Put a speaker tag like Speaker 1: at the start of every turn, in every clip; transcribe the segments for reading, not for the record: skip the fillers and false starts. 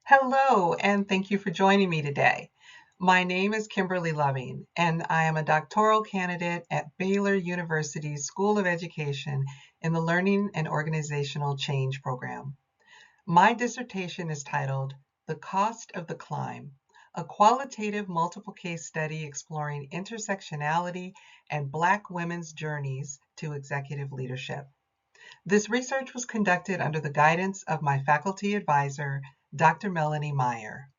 Speaker 1: Hello, and thank you for joining me today. My name is Kimberly Loving, and I am a doctoral candidate at Baylor University's School of Education in the Learning and Organizational Change program. My dissertation is titled The Cost of the Climb, a qualitative multiple case study exploring intersectionality and Black women's journeys to executive leadership. This research was conducted under the guidance of my faculty advisor, Dr. Melanie Meyer.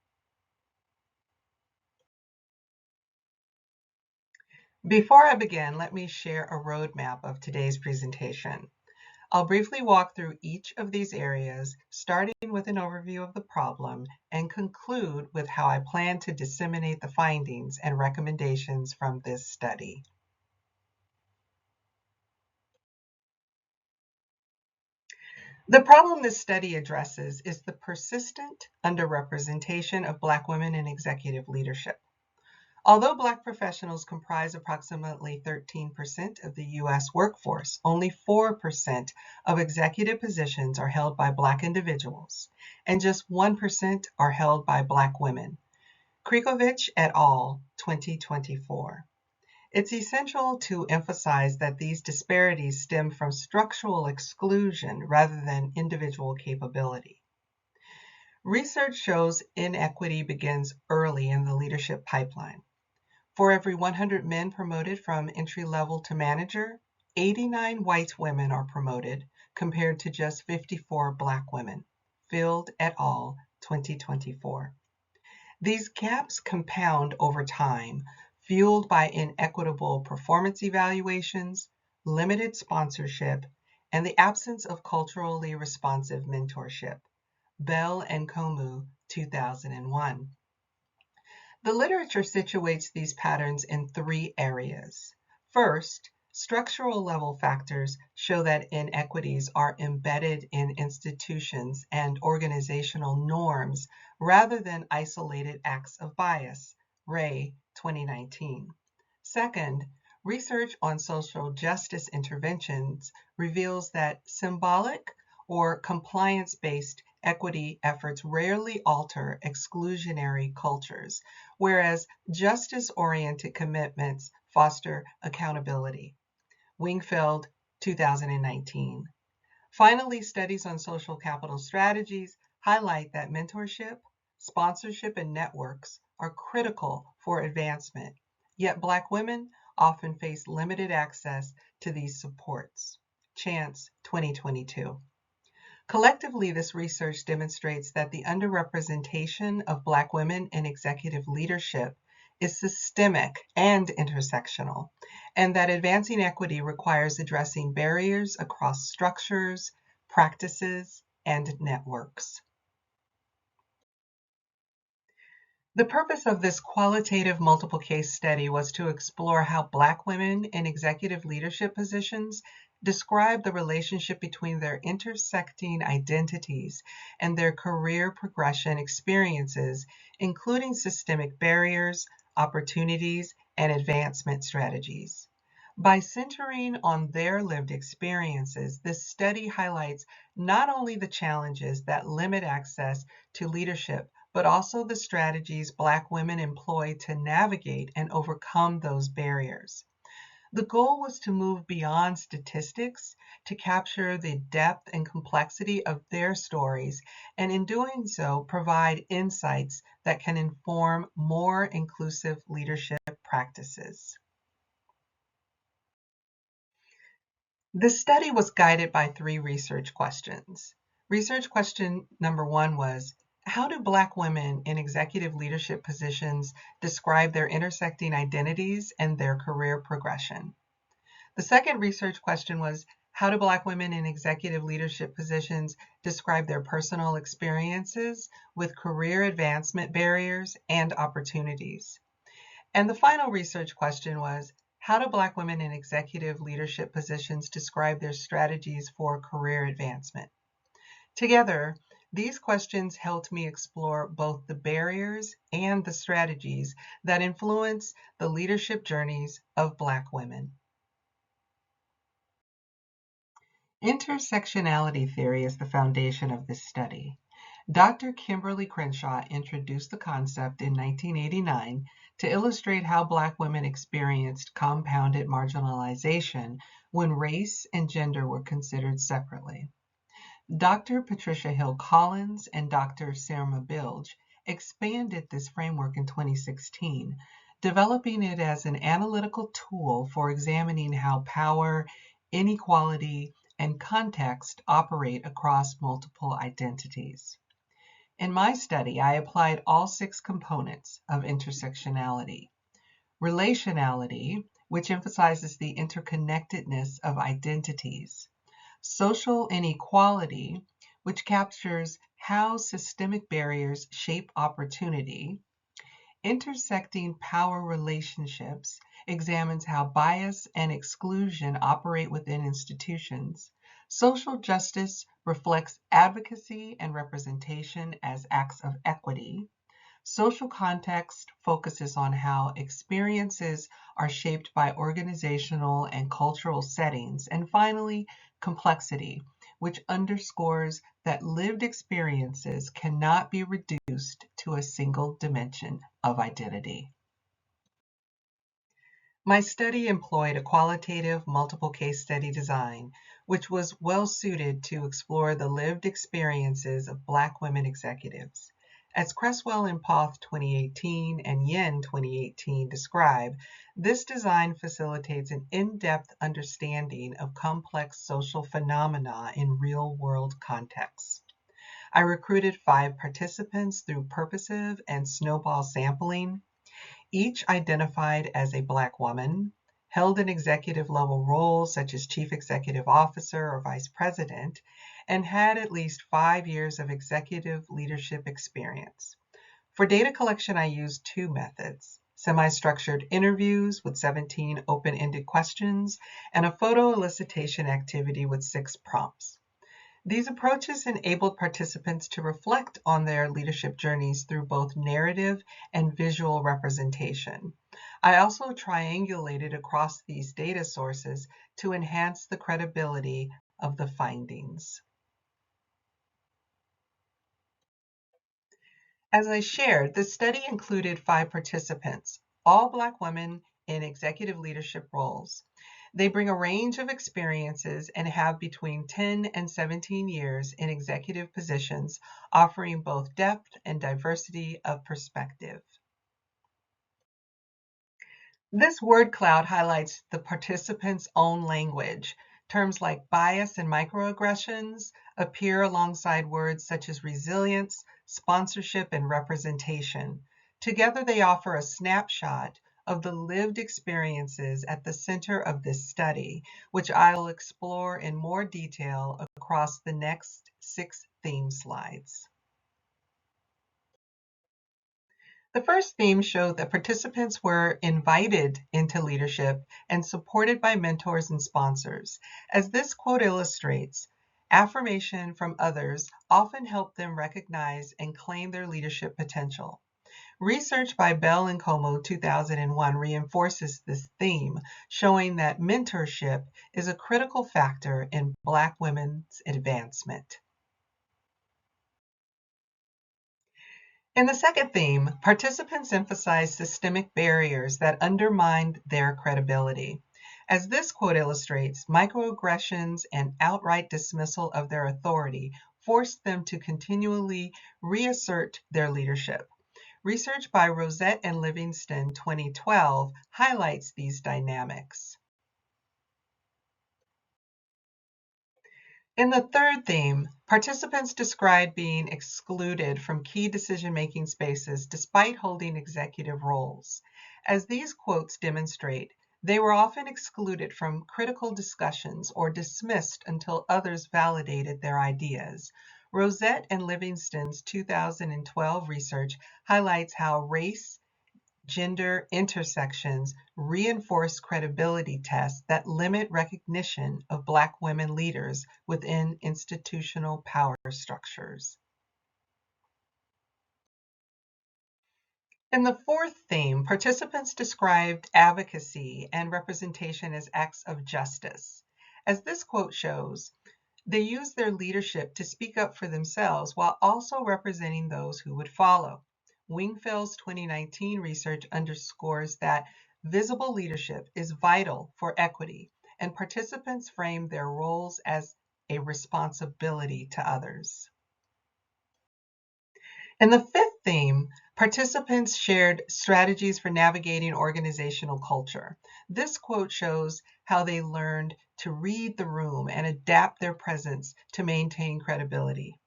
Speaker 1: Before I begin, let me share a roadmap of today's presentation. I'll briefly walk through each of these areas, starting with an overview of the problem and conclude with how I plan to disseminate the findings and recommendations from this study. The problem this study addresses is the persistent underrepresentation of Black women in executive leadership. Although Black professionals comprise approximately 13% of the U.S. workforce, only 4% of executive positions are held by Black individuals, and just 1% are held by Black women. Krikovic et al., 2024. It's essential to emphasize that these disparities stem from structural exclusion rather than individual capability. Research shows inequity begins early in the leadership pipeline. For every 100 men promoted from entry level to manager, 89 white women are promoted compared to just 54 Black women. Field et al., 2024. These gaps compound over time, fueled by inequitable performance evaluations, limited sponsorship, and the absence of culturally responsive mentorship. Bell and Komu, 2001. The literature situates these patterns in three areas. First, structural level factors show that inequities are embedded in institutions and organizational norms rather than isolated acts of bias. Ray, 2019. Second, research on social justice interventions reveals that symbolic or compliance-based equity efforts rarely alter exclusionary cultures, whereas justice-oriented commitments foster accountability. Wingfield, 2019. Finally, studies on social capital strategies highlight that mentorship, sponsorship, and networks are critical for advancement, yet Black women often face limited access to these supports. Chance, 2022. Collectively, this research demonstrates that the underrepresentation of Black women in executive leadership is systemic and intersectional, and that advancing equity requires addressing barriers across structures, practices, and networks. The purpose of this qualitative multiple case study was to explore how Black women in executive leadership positions describe the relationship between their intersecting identities and their career progression experiences, including systemic barriers, opportunities, and advancement strategies. By centering on their lived experiences, this study highlights not only the challenges that limit access to leadership, but also the strategies Black women employ to navigate and overcome those barriers. The goal was to move beyond statistics to capture the depth and complexity of their stories, and in doing so, provide insights that can inform more inclusive leadership practices. The study was guided by three research questions. Research question number one was, how do Black women in executive leadership positions describe their intersecting identities and their career progression? The second research question was, how do Black women in executive leadership positions describe their personal experiences with career advancement barriers and opportunities? And the final research question was, how do Black women in executive leadership positions describe their strategies for career advancement? Together, these questions helped me explore both the barriers and the strategies that influence the leadership journeys of Black women. Intersectionality theory is the foundation of this study. Dr. Kimberly Crenshaw introduced the concept in 1989 to illustrate how Black women experienced compounded marginalization when race and gender were considered separately. Dr. Patricia Hill Collins and Dr. Sarah Bilge expanded this framework in 2016, developing it as an analytical tool for examining how power, inequality, and context operate across multiple identities. In my study, I applied all 6 components of intersectionality. Relationality, which emphasizes the interconnectedness of identities. Social inequality, which captures how systemic barriers shape opportunity. Intersecting power relationships examines how bias and exclusion operate within institutions. Social justice reflects advocacy and representation as acts of equity. Social context focuses on how experiences are shaped by organizational and cultural settings. And finally, complexity, which underscores that lived experiences cannot be reduced to a single dimension of identity. My study employed a qualitative multiple case study design, which was well suited to explore the lived experiences of Black women executives. As Cresswell and Poth 2018 and Yin 2018 describe, this design facilitates an in-depth understanding of complex social phenomena in real-world contexts. I recruited 5 participants through purposive and snowball sampling. Each identified as a Black woman, held an executive level role such as chief executive officer or vice president, and had at least 5 years of executive leadership experience. For data collection, I used 2 methods: semi-structured interviews with 17 open-ended questions and a photo elicitation activity with 6 prompts. These approaches enabled participants to reflect on their leadership journeys through both narrative and visual representation. I also triangulated across these data sources to enhance the credibility of the findings. As I shared, the study included 5 participants, all Black women in executive leadership roles. They bring a range of experiences and have between 10 and 17 years in executive positions, offering both depth and diversity of perspective. This word cloud highlights the participants' own language. Terms like bias and microaggressions appear alongside words such as resilience, sponsorship, and representation. Together, they offer a snapshot of the lived experiences at the center of this study, which I will explore in more detail across the next 6 theme slides. The first theme showed that participants were invited into leadership and supported by mentors and sponsors. As this quote illustrates, affirmation from others often helped them recognize and claim their leadership potential. Research by Bell and Como 2001 reinforces this theme, showing that mentorship is a critical factor in Black women's advancement. In the second theme, participants emphasized systemic barriers that undermined their credibility. As this quote illustrates, microaggressions and outright dismissal of their authority forced them to continually reassert their leadership. Research by Rosette and Livingston 2012 highlights these dynamics. In the third theme, participants described being excluded from key decision-making spaces despite holding executive roles. As these quotes demonstrate, they were often excluded from critical discussions or dismissed until others validated their ideas. Rosette and Livingston's 2012 research highlights how race, gender intersections reinforce credibility tests that limit recognition of Black women leaders within institutional power structures. In the fourth theme, participants described advocacy and representation as acts of justice. As this quote shows, They use their leadership to speak up for themselves while also representing those who would follow. Wingfield's 2019 research underscores that visible leadership is vital for equity, and participants frame their roles as a responsibility to others. In the fifth theme, participants shared strategies for navigating organizational culture. This quote shows how they learned to read the room and adapt their presence to maintain credibility.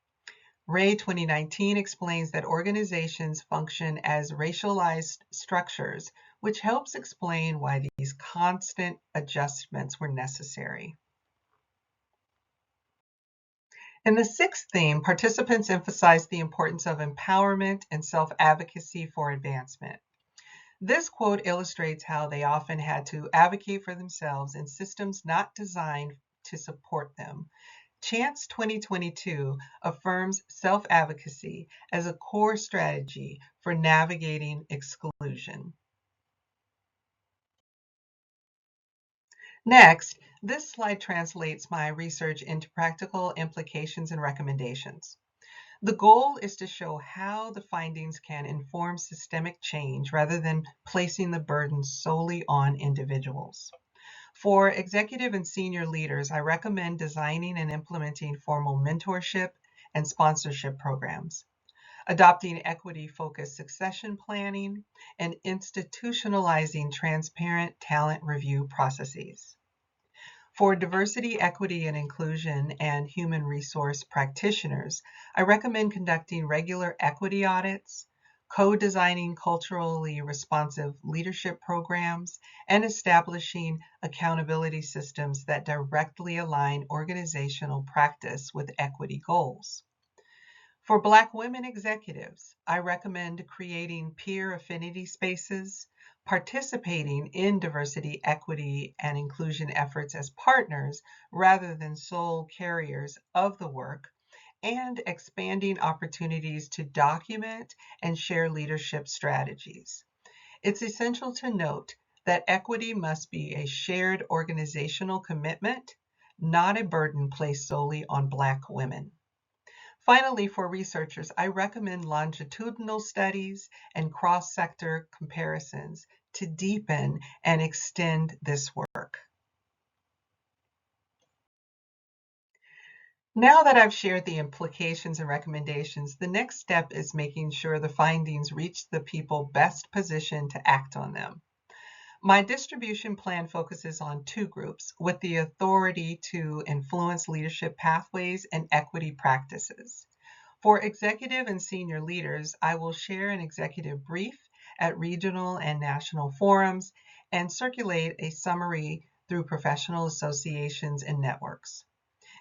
Speaker 1: Ray 2019 explains that organizations function as racialized structures, which helps explain why these constant adjustments were necessary. In the sixth theme, participants emphasized the importance of empowerment and self-advocacy for advancement. This quote illustrates how they often had to advocate for themselves in systems not designed to support them. Chance 2022 affirms self-advocacy as a core strategy for navigating exclusion. Next, this slide translates my research into practical implications and recommendations. The goal is to show how the findings can inform systemic change rather than placing the burden solely on individuals. For executive and senior leaders, I recommend designing and implementing formal mentorship and sponsorship programs, adopting equity-focused succession planning, and institutionalizing transparent talent review processes. For diversity, equity, and inclusion and human resource practitioners, I recommend conducting regular equity audits, co-designing culturally responsive leadership programs, and establishing accountability systems that directly align organizational practice with equity goals. For Black women executives, I recommend creating peer affinity spaces, participating in diversity, equity, and inclusion efforts as partners rather than sole carriers of the work, and expanding opportunities to document and share leadership strategies. It's essential to note that equity must be a shared organizational commitment, not a burden placed solely on Black women. Finally, for researchers, I recommend longitudinal studies and cross-sector comparisons to deepen and extend this work. Now that I've shared the implications and recommendations, the next step is making sure the findings reach the people best positioned to act on them. My distribution plan focuses on two groups with the authority to influence leadership pathways and equity practices. For executive and senior leaders, I will share an executive brief at regional and national forums and circulate a summary through professional associations and networks.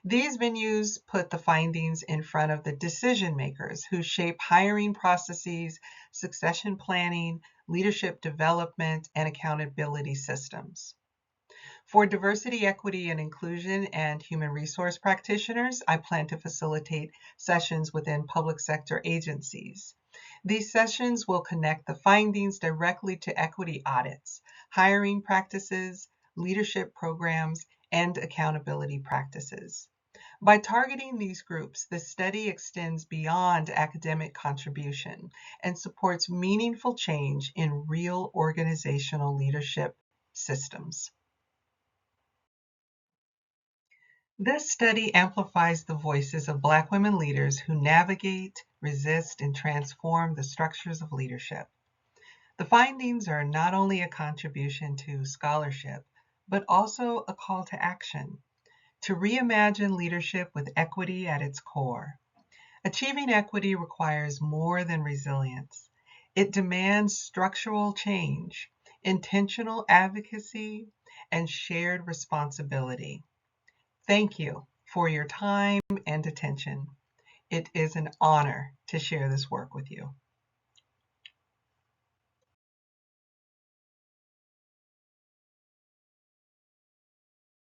Speaker 1: These venues put the findings in front of the decision makers who shape hiring processes, succession planning, leadership development, and accountability systems. For diversity, equity, and inclusion and human resource practitioners, I plan to facilitate sessions within public sector agencies. These sessions will connect the findings directly to equity audits, hiring practices, leadership programs, and accountability practices. By targeting these groups, the study extends beyond academic contribution and supports meaningful change in real organizational leadership systems. This study amplifies the voices of Black women leaders who navigate, resist, and transform the structures of leadership. The findings are not only a contribution to scholarship, but also a call to action, to reimagine leadership with equity at its core. Achieving equity requires more than resilience. It demands structural change, intentional advocacy, and shared responsibility. Thank you for your time and attention. It is an honor to share this work with you.